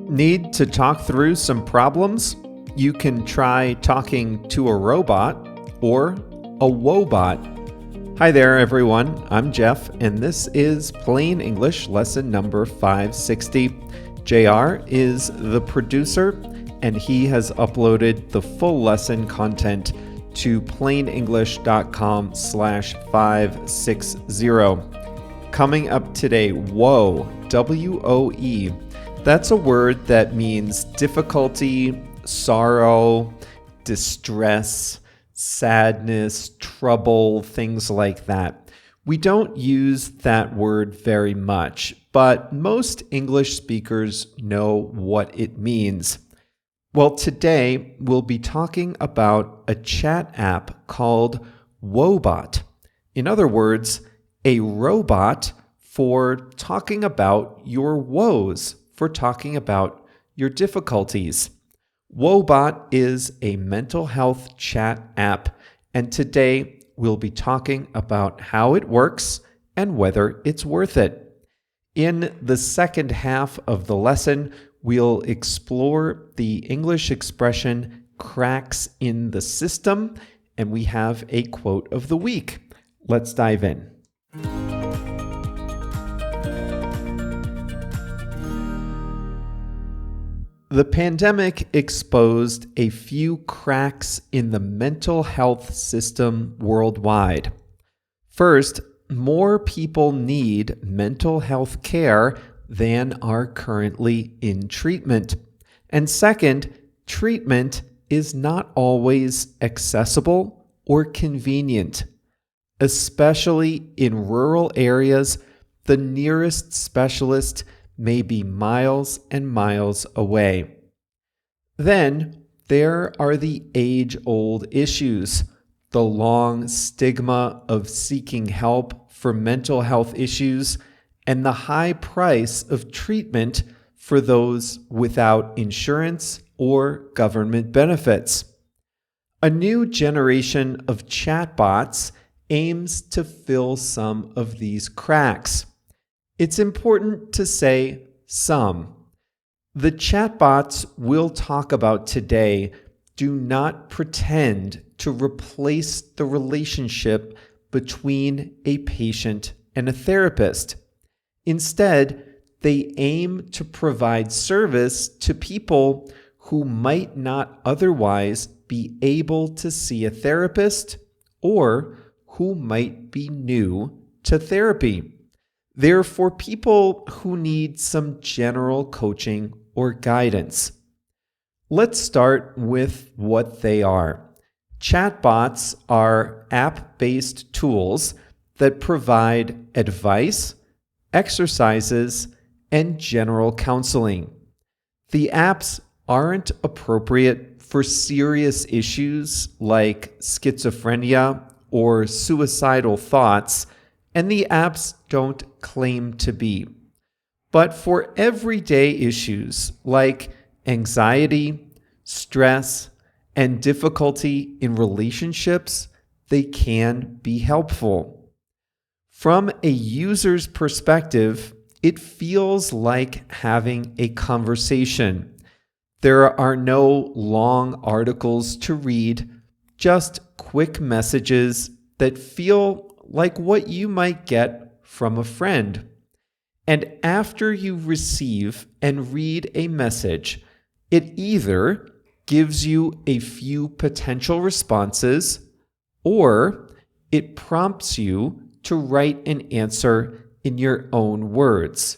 Need to talk through some problems? You can try talking to a robot or a Woebot. Hi there, everyone. I'm Jeff, and this is Plain English lesson number 560. JR is the producer, and he has uploaded the full lesson content to plainenglish.com/560. Coming up today, woe, W-O-E. That's a word that means difficulty, sorrow, distress, sadness, trouble, things like that. We don't use that word very much, but most English speakers know what it means. Well, today we'll be talking about a chat app called Woebot. In other words, a robot for talking about your woes, for talking about your difficulties. Woebot is a mental health chat app, and today we'll be talking about how it works and whether it's worth it. In the second half of the lesson, we'll explore the English expression cracks in the system, and we have a quote of the week. Let's dive in. The pandemic exposed a few cracks in the mental health system worldwide. First, more people need mental health care than are currently in treatment. And second, treatment is not always accessible or convenient. Especially in rural areas, the nearest specialist may be miles and miles away. Then there are the age-old issues, the long stigma of seeking help for mental health issues, and the high price of treatment for those without insurance or government benefits. A new generation of chatbots aims to fill some of these cracks. It's important to say some. The chatbots we'll talk about today do not pretend to replace the relationship between a patient and a therapist. Instead, they aim to provide service to people who might not otherwise be able to see a therapist or who might be new to therapy. They're for people who need some general coaching or guidance. Let's start with what they are. Chatbots are app-based tools that provide advice, exercises, and general counseling. The apps aren't appropriate for serious issues like schizophrenia or suicidal thoughts, and the apps don't claim to be. But for everyday issues like anxiety, stress, and difficulty in relationships, they can be helpful. From a user's perspective, it feels like having a conversation. There are no long articles to read, just quick messages that feel like what you might get from a friend. And after you receive and read a message, it either gives you a few potential responses or it prompts you to write an answer in your own words.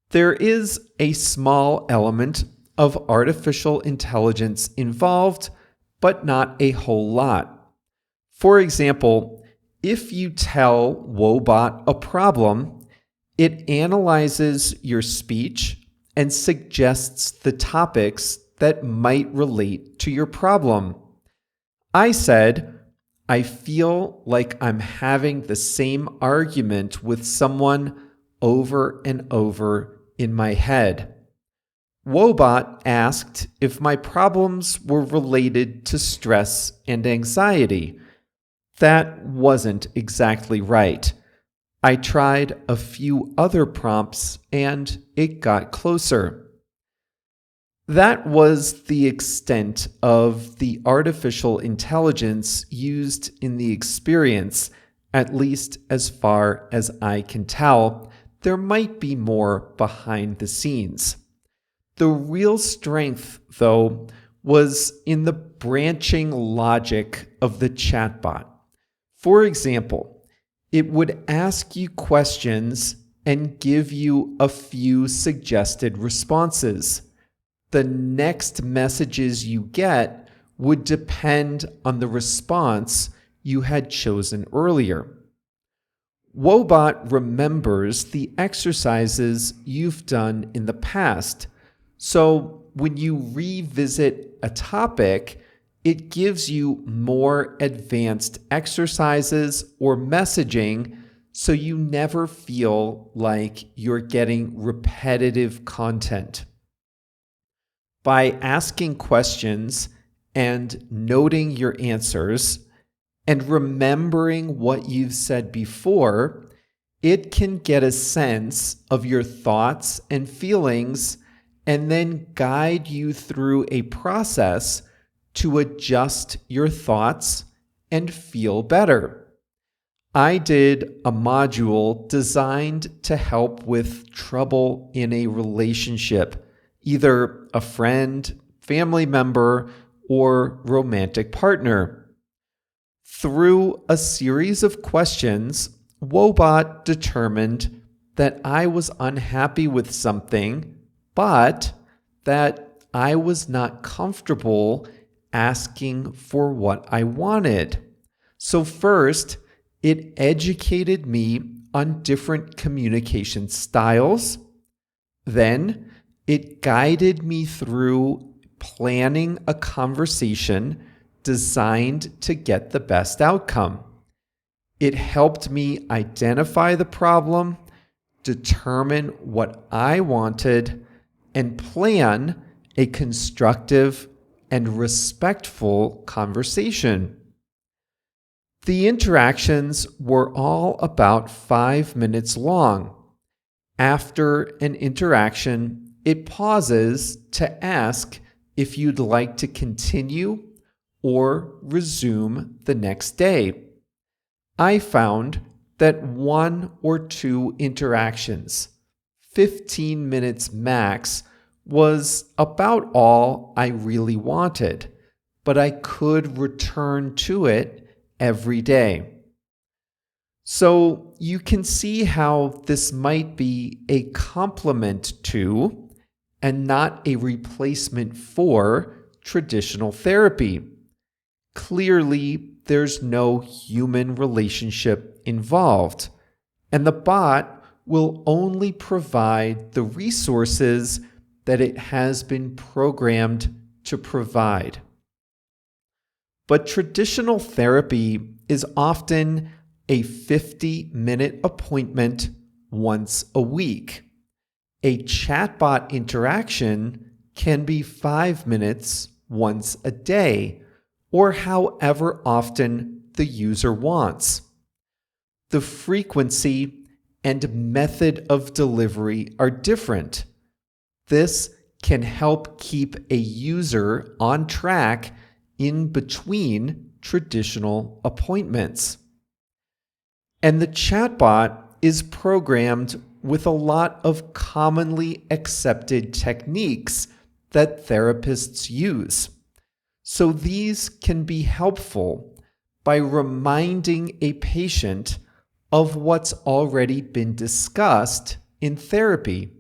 There is a small element of artificial intelligence involved, but not a whole lot. For example, if you tell Woebot a problem, it analyzes your speech and suggests the topics that might relate to your problem. I said, I feel like I'm having the same argument with someone over and over in my head. Woebot asked if my problems were related to stress and anxiety. That wasn't exactly right. I tried a few other prompts and it got closer. That was the extent of the artificial intelligence used in the experience, at least as far as I can tell. There might be more behind the scenes. The real strength, though, was in the branching logic of the chatbot. For example, it would ask you questions and give you a few suggested responses. The next messages you get would depend on the response you had chosen earlier. Woebot remembers the exercises you've done in the past, so when you revisit a topic, it gives you more advanced exercises or messaging so you never feel like you're getting repetitive content. By asking questions and noting your answers and remembering what you've said before, it can get a sense of your thoughts and feelings and then guide you through a process to adjust your thoughts and feel better. I did a module designed to help with trouble in a relationship, either a friend, family member, or romantic partner. Through a series of questions, Woebot determined that I was unhappy with something, but that I was not comfortable asking for what I wanted. So first, it educated me on different communication styles. Then, it guided me through planning a conversation designed to get the best outcome. It helped me identify the problem, determine what I wanted, and plan a constructive and respectful conversation. The interactions were all about 5 minutes long. After an interaction, it pauses to ask if you'd like to continue or resume the next day. I found that 1 or 2 interactions, 15 minutes max, was about all I really wanted, but I could return to it every day. So you can see how this might be a complement to, and not a replacement for, traditional therapy. Clearly, there's no human relationship involved, and the bot will only provide the resources that it has been programmed to provide. But traditional therapy is often a 50-minute appointment once a week. A chatbot interaction can be 5 minutes once a day, or however often the user wants. The frequency and method of delivery are different. This can help keep a user on track in between traditional appointments. And the chatbot is programmed with a lot of commonly accepted techniques that therapists use. So these can be helpful by reminding a patient of what's already been discussed in therapy,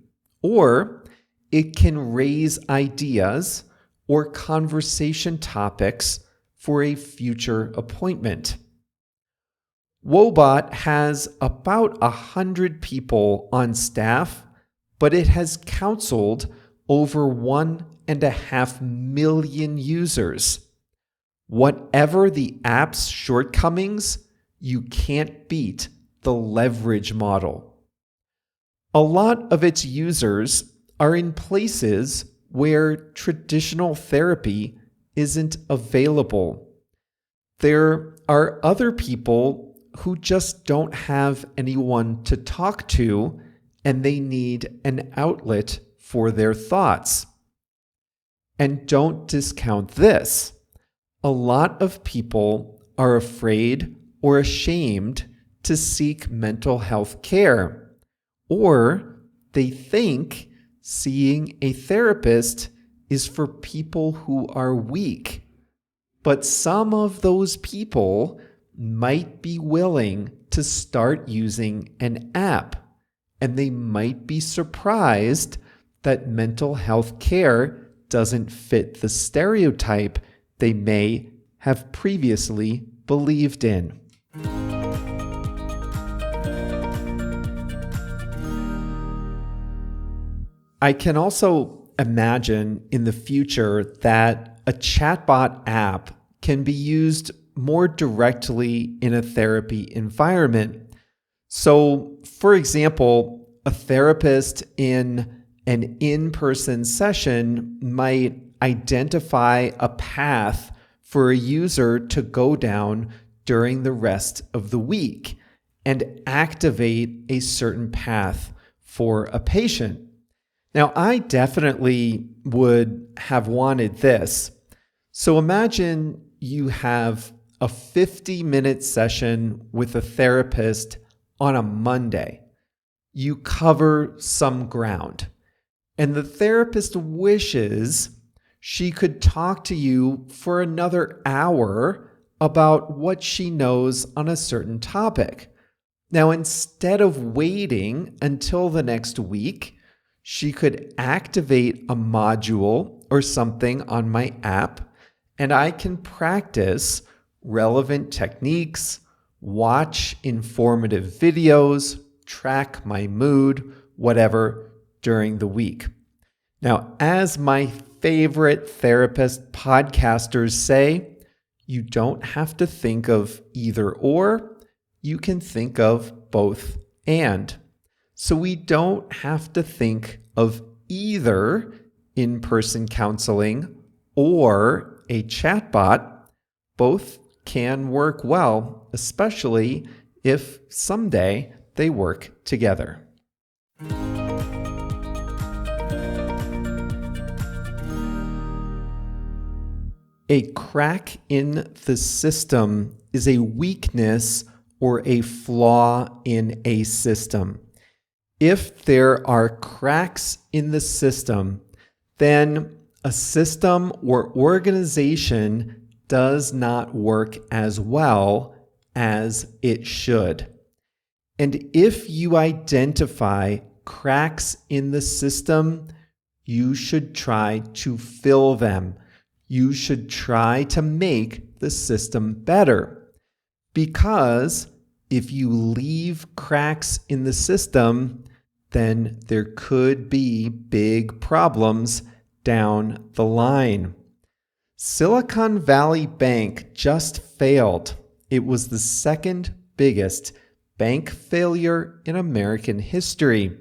or it can raise ideas or conversation topics for a future appointment. Woebot has about 100 people on staff, but it has counseled over 1.5 million users. Whatever the app's shortcomings, you can't beat the leverage model. A lot of its users are in places where traditional therapy isn't available. There are other people who just don't have anyone to talk to, and they need an outlet for their thoughts. And don't discount this. A lot of people are afraid or ashamed to seek mental health care, or they think seeing a therapist is for people who are weak. But some of those people might be willing to start using an app, and they might be surprised that mental health care doesn't fit the stereotype they may have previously believed in. I can also imagine in the future that a chatbot app can be used more directly in a therapy environment. So, for example, a therapist in an in-person session might identify a path for a user to go down during the rest of the week and activate a certain path for a patient. Now, I definitely would have wanted this. So imagine you have a 50-minute session with a therapist on a Monday. You cover some ground, and the therapist wishes she could talk to you for another hour about what she knows on a certain topic. Now, instead of waiting until the next week, she could activate a module or something on my app, and I can practice relevant techniques, watch informative videos, track my mood, whatever, during the week. Now, as my favorite therapist podcasters say, you don't have to think of either or, you can think of both and. So we don't have to think of either in-person counseling or a chatbot. Both can work well, especially if someday they work together. A crack in the system is a weakness or a flaw in a system. If there are cracks in the system, then a system or organization does not work as well as it should. And if you identify cracks in the system, you should try to fill them. You should try to make the system better. Because if you leave cracks in the system, then there could be big problems down the line. Silicon Valley Bank just failed. It was the second biggest bank failure in American history.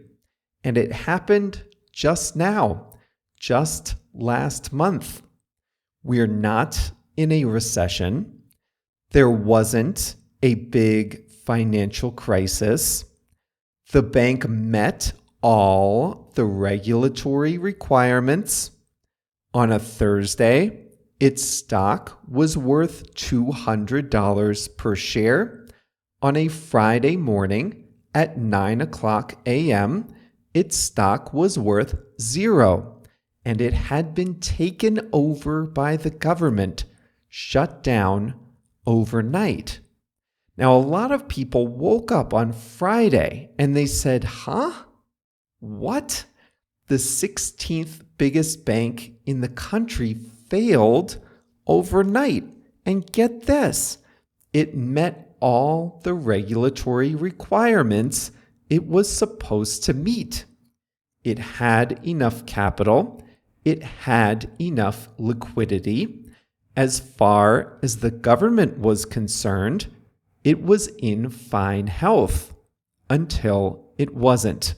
And it happened just now, just last month. We're not in a recession. There wasn't a big financial crisis. The bank met all the regulatory requirements. On a Thursday, its stock was worth $200 per share. On a Friday morning at 9:00 a.m., its stock was worth $0, and it had been taken over by the government, shut down overnight. Now, a lot of people woke up on Friday and they said, What? The 16th biggest bank in the country failed overnight. And get this, it met all the regulatory requirements it was supposed to meet. It had enough capital. It had enough liquidity. As far as the government was concerned, it was in fine health until it wasn't.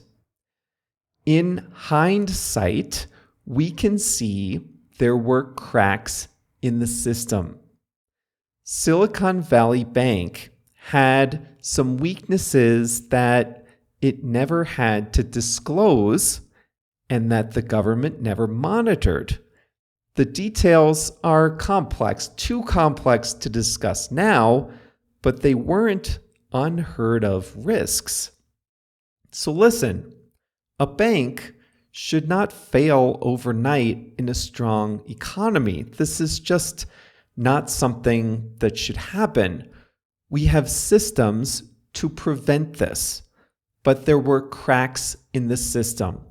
In hindsight, we can see there were cracks in the system. Silicon Valley Bank had some weaknesses that it never had to disclose and that the government never monitored. The details are complex, too complex to discuss now, but they weren't unheard of risks. So listen, a bank should not fail overnight in a strong economy. This is just not something that should happen. We have systems to prevent this, but there were cracks in the system.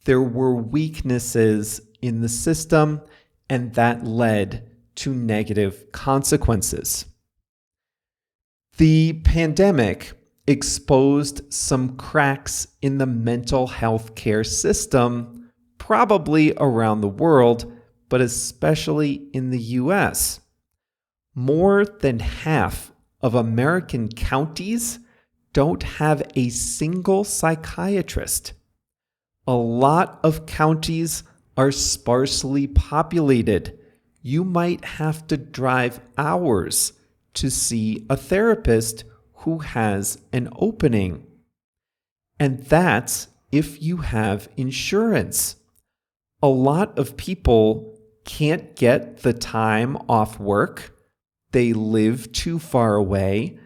There were weaknesses in the system, and that led to negative consequences. The pandemic exposed some cracks in the mental health care system, probably around the world, but especially in the US. More than half of American counties don't have a single psychiatrist. A lot of counties are sparsely populated. You might have to drive hours to see a therapist who has an opening. And that's if you have insurance. A lot of people can't get the time off work. They live too far away.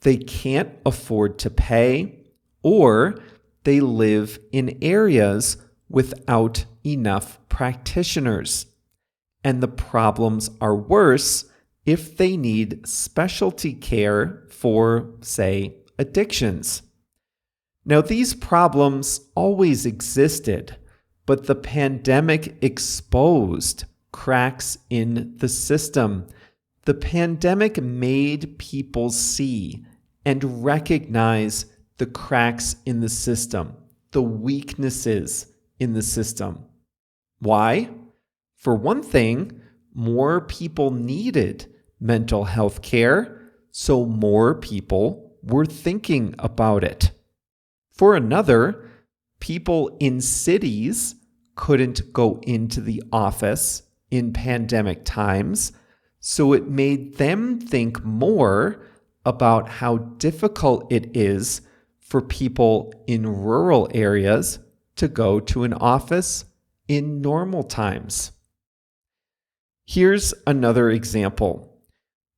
They can't afford to pay, or they live in areas without enough practitioners. And the problems are worse if they need specialty care for, say, addictions. Now, these problems always existed, but the pandemic exposed cracks in the system. The pandemic made people see and recognize the cracks in the system, the weaknesses in the system. Why? For one thing, more people needed mental health care, so more people were thinking about it. For another, people in cities couldn't go into the office in pandemic times, so it made them think more about how difficult it is for people in rural areas to go to an office in normal times. Here's another example.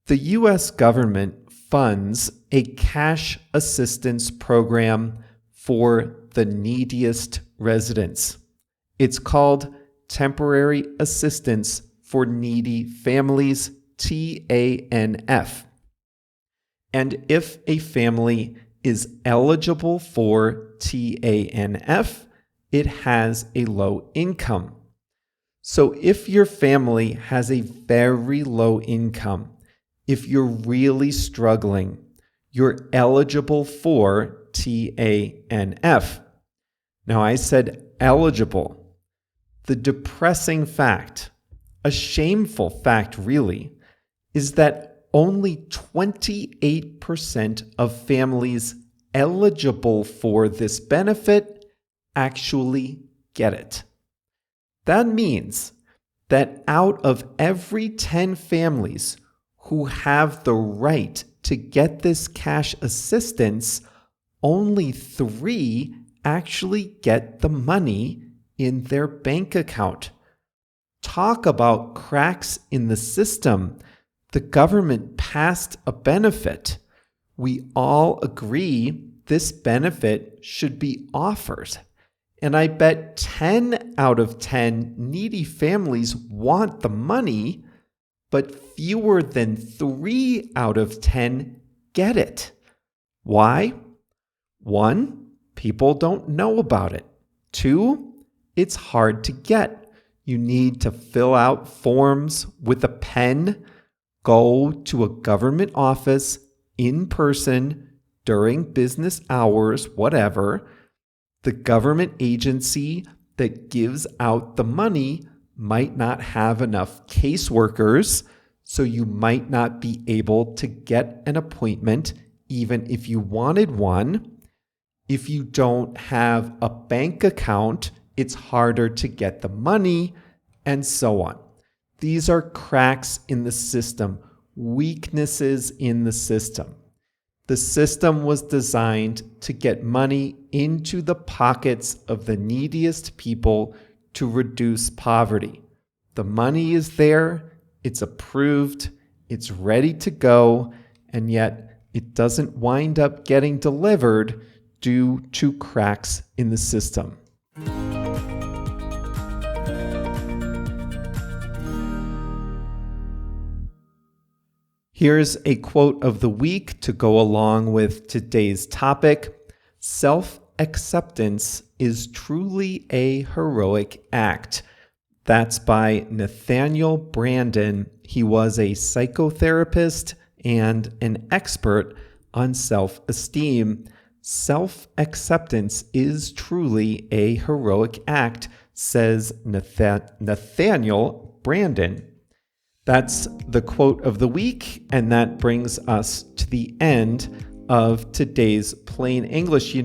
The US government funds a cash assistance program for the neediest residents. It's called Temporary Assistance for Needy Families, TANF. And if a family is eligible for TANF, it has a low income. So if your family has a very low income, if you're really struggling, you're eligible for TANF. Now, I said eligible. The depressing fact, a shameful fact really, is that only 28% of families eligible for this benefit actually get it. That means that out of every 10 families who have the right to get this cash assistance, only 3 actually get the money in their bank account. Talk about cracks in the system. The government passed a benefit. We all agree this benefit should be offered. And I bet 10 out of 10 needy families want the money, but fewer than 3 out of 10 get it. Why? 1, people don't know about it. 2, it's hard to get. You need to fill out forms with a pen, go to a government office in person during business hours, whatever. The government agency that gives out the money might not have enough caseworkers, so you might not be able to get an appointment even if you wanted one. If you don't have a bank account, it's harder to get the money, and so on. These are cracks in the system, weaknesses in the system. The system was designed to get money into the pockets of the neediest people to reduce poverty. The money is there, it's approved, it's ready to go, and yet it doesn't wind up getting delivered due to cracks in the system. Here's a quote of the week to go along with today's topic. Self-acceptance is truly a heroic act. That's by Nathaniel Branden. He was a psychotherapist and an expert on self-esteem. Self-acceptance is truly a heroic act, says Nathaniel Branden. That's the quote of the week, and that brings us to the end of today's Plain English. You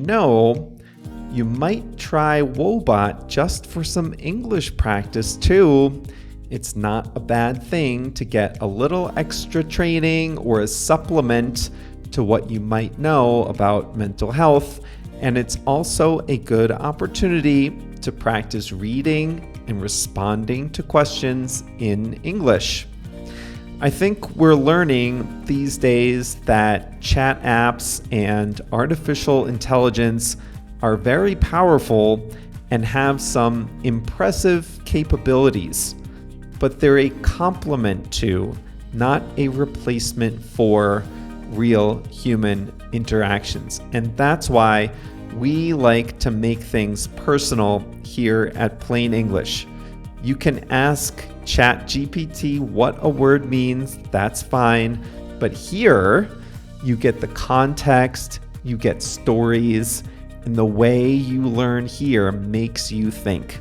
might try Woebot just for some English practice too. It's not a bad thing to get a little extra training or a supplement to what you might know about mental health, and it's also a good opportunity to practice reading and responding to questions in English. I think we're learning these days that chat apps and artificial intelligence are very powerful and have some impressive capabilities, but they're a complement to, not a replacement for, real human interactions. And that's why we like to make things personal here at Plain English. You can ask ChatGPT what a word means, that's fine. But here, you get the context, you get stories, and the way you learn here makes you think.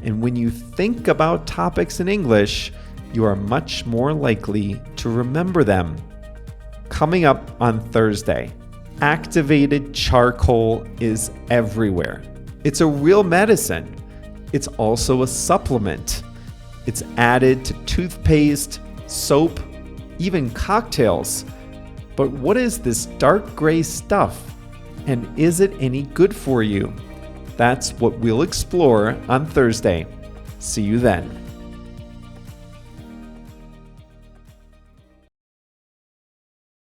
And when you think about topics in English, you are much more likely to remember them. Coming up on Thursday, activated charcoal is everywhere. It's a real medicine. It's also a supplement. It's added to toothpaste, soap, even cocktails. But what is this dark gray stuff? And is it any good for you? That's what we'll explore on Thursday. See you then.